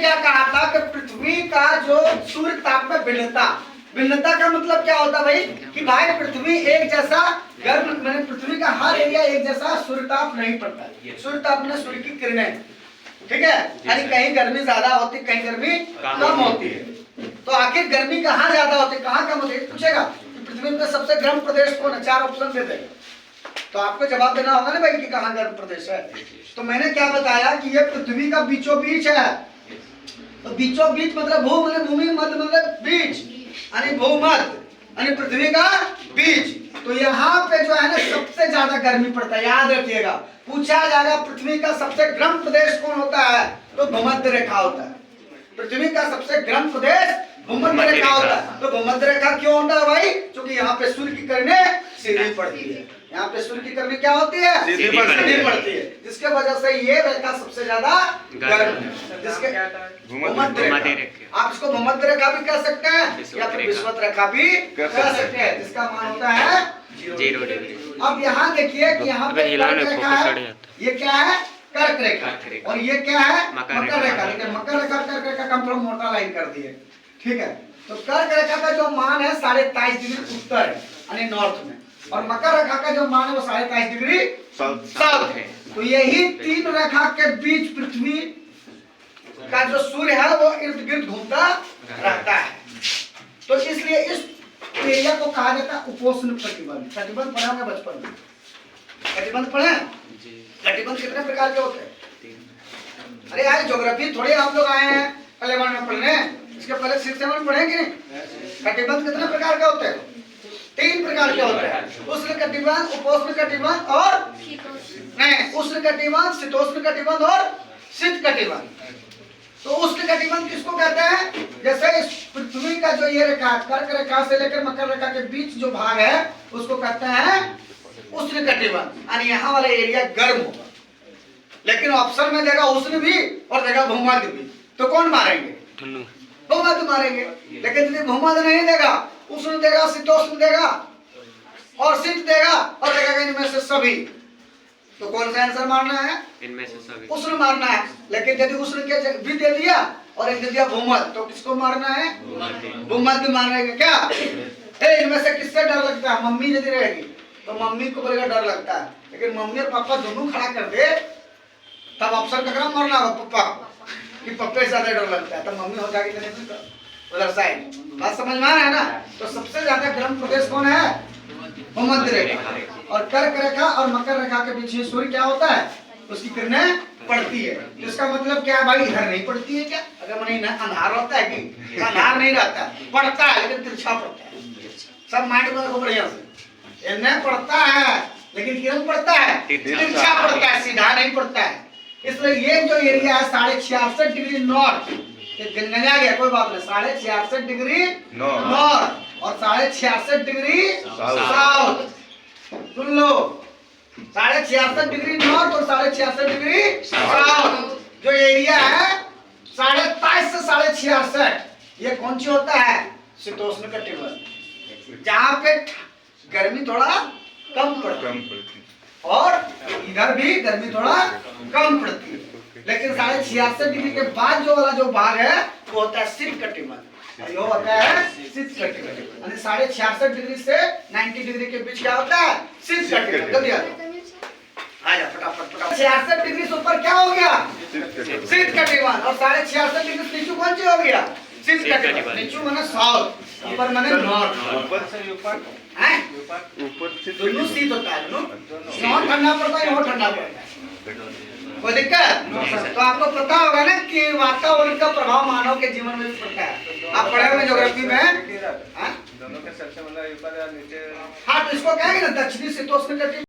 क्या कहा था कि पृथ्वी का जो सूर्य ताप में भिन्नता, भिन्नता का मतलब क्या होता है भाई कि भाई पृथ्वी एक जैसा गर्म, मैंने पृथ्वी का हर एरिया एक जैसा सूर्य ताप नहीं पड़ता। सूर्य ताप में सूर्य की किरणें, ठीक है, यानी कहीं गर्मी ज्यादा होती, कहीं गर्मी कम होती है। तो आखिर गर्मी कहाँ ज्यादा होती है, कहाँ कम होती है, पूछेगा कि पृथ्वी में सबसे गर्म प्रदेश कौन है, 4 ऑप्शन दे देगा तो आपको जवाब देना होगा ना भाई कि कहाँ गर्म प्रदेश है। तो मैंने क्या बताया कि ये पृथ्वी का बीचों बीच है। तो बीचों बीच मतलब भू मतलब भूमि, मध्य मतलब बीच, यानी भूमध्य यानी पृथ्वी का बीच। तो यहाँ पे जो है ना सबसे ज्यादा गर्मी पड़ता है, याद रखिएगा। पूछा जाएगा पृथ्वी का सबसे गर्म प्रदेश कौन होता है, तो भूमध्य रेखा होता है। पृथ्वी का सबसे गर्म प्रदेश भूमध्य रेखा होता है। तो भूमध्य रेखा क्यों होता है भाई, क्योंकि यहाँ पे सूर्य की किरणें सीधी पड़ती है। यहाँ पे सूर्य की किरणें क्या होती है, सीधी पड़ती है, जिसके वजह से ये रेखा सबसे ज्यादा गर्म है, जिसके भूमध्य रेखा। आप इसको भूमध्य रेखा भी कह सकते हैं या फिर विषुवत रेखा भी कह सकते हैं, जिसका मान होता है 0 डिग्री। अब यहाँ देखिए कि यहाँ पे कर्क रेखा है, ये क्या है कर्क रेखा, और ये क्या है मकर रेखा। लेकिन मकर रेखा कर्क रेखा का हम थोड़ा मोटा लाइन कर दिए, ठीक है। तो कर्क रेखा का जो मान है 23.5 डिग्री उत्तर यानी नॉर्थ में, और मकर रेखा का जो मान है वो 23.5 डिग्री साउथ है। तो यही 3 रेखा के बीच पृथ्वी का जो सूर्य है वो इर्द गिर्द घूमता रहता है। तो इसलिए इस एरिया को कहा जाता है उपोष्ण कटिबंध। कटिबंध पढ़ा होगा बचपन में, कटिबंध पढ़े? कटिबंध कितने प्रकार के होते हैं? अरे यार ज्योग्राफी थोड़ी आप लोग आए हैं पहले वन में पढ़ने, इसके पहले 6 7 पढ़ेंगे नहीं। कटिबंध कितने प्रकार के होते हैं? 3 प्रकार के होते हैं, उष्ण कटिबंध, उपोष्ण कटिबंध और नहीं, उष्ण कटिबंध, शीतोष्ण कटिबंध और शीत कटिबंध। तो उष्ण कटिबंध किसको कहते हैं, जैसे इस पृथ्वी का जो ये रेखा कर्क रेखा से लेकर मकर रेखा के बीच जो भाग है उसको कहते हैं उष्ण कटिबंध, यानी यहाँ वाला एरिया गर्म होगा। लेकिन ऑप्शन में देगा उष्ण भी और देगा भूमध्य भी, तो कौन मारेंगे? भूमध्य मारेंगे। लेकिन यदि भूमध्य नहीं देगा, उष्ण देगा, शीतोष्ण देगा और शीत देगा और देगा इनमें से सभी, तो कौन सा आंसर मारना है? इनमें से सभी उष्ण मारना है। लेकिन यदि उष्ण के भी दे दिया और एक दे दिया भूमध्य, तो किसको मारना है? भूमध्य मारेंगे। क्या इनमें से किससे डर लगता है? मम्मी यदि रहेगी तो मम्मी को बोलेगा डर लगता है, लेकिन मम्मी और पापा दोनों खड़ा कर दे तब ऑप्शन का क्रम मारना होगा पप्पा कि पप्पे से ज्यादा डर लगता है, तब मम्मी हो जाएगी उधर साइड। बात समझ में आ रहा है ना? तो सबसे ज्यादा गर्म प्रदेश कौन है? भूमध्य रेखा। और कर्क रेखा और मकर रेखा के बीच सूर्य क्या होता है, उसकी किरणें पड़ती है। तो इसका मतलब क्या है भाई, इधर नहीं पड़ती है क्या? अगर मैंने अंधार होता है कि अंधार नहीं रहता, पड़ता है लेकिन तिरछा पड़ता है। सब माइंड में रखो बढ़िया से, इन्हें पड़ता है लेकिन किरण पड़ता है तिरछा पड़ता है, सीधा नहीं पड़ता है। इसलिए ये जो एरिया है 66.5 डिग्री नॉर्थ, गंगा गया कोई बात नहीं, 66.5 डिग्री नॉर्थ और 66.5 डिग्री साउथ। सुन लो, 66.5 डिग्री नॉर्थ और 66.5 डिग्री साउथ जो एरिया है 23.5 से 66.5, ये कौन सी होता है? शीतोष्ण कटिबंध, जहाँ पे गर्मी थोड़ा कम पड़ती है और इधर भी गर्मी थोड़ा कम पड़ती है। लेकिन 66.5 डिग्री के बाद जो वाला जो भाग है वो होता है शीत कटिबंध, और ये होता है शीत कटिबंध। यानी 66.5 डिग्री से 90 डिग्री के बीच क्या होता है? शीत कटिबंध। जल्दी आ जाओ, आ जा फटाफट फटाफट। 66 डिग्री से ऊपर क्या हो गया? शीत कटिबंध। और 66.5 डिग्री से नीचे कौन सी हो गया? शीत कटिबंध। नीचे माने साउथ, ऊपर माने नॉर्थ। ऊपर से ऊपर हैं? ऊपर से दोनों शीत होता है, दोनों यहाँ ठंडा पड़ता है, यहाँ ठंडा पड़ता है। कोई दिक्कत? तो आपको पता होगा ना कि वातावरण का प्रभाव मानव के जीवन में भी पड़ता है। आप पढ़े हुए ज्योग्राफी में दोनों के सबसे मतलब ऊपर या नीचे। हाँ, तो इसको कहेंगे ना दक्षिणी शीतोष्ण कटिबंध।